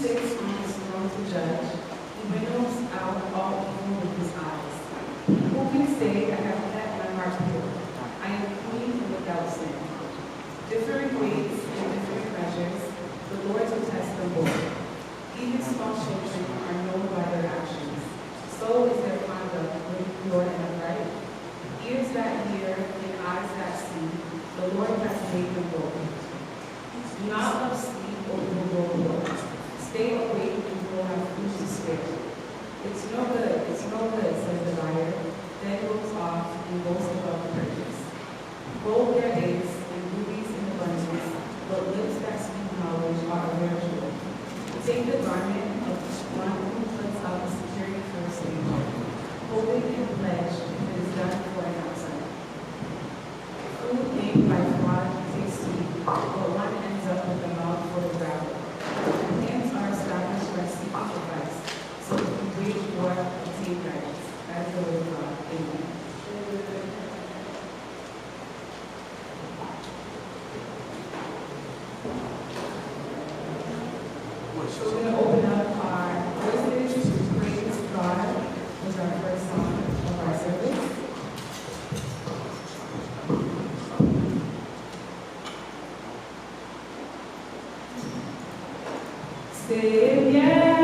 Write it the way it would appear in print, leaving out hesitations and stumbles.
sits on his throne to judge. He winnows out all evil with his eyes. Who can say, I have kept my heart pure? I am clean and without sin. Different weights and different measures, the Lord will test them both. Even small children are known by their actions. So is their conduct when pure and upright. Ears that hear and eyes that see, the Lord has made them both. Do not love sleep or you will grow old. Stay awake and you will have food to spare. It's no good, says the liar, then goes off and goes above the purchase. Gold there is, and rubies in abundance, but lips that speak knowledge are a rare jewel. Take the garment of one who puts out the security for a slave, holding and pledge if it is done for an outsider. Food made by fraud tastes sweet, but one ends up with a mouth full of gravel. Hands are established by seeking advice, so if you wage war, obtain guidance. As the word of God. Amen. So we're going to open up our voices to praise God, which is our first song of our service. Say yes.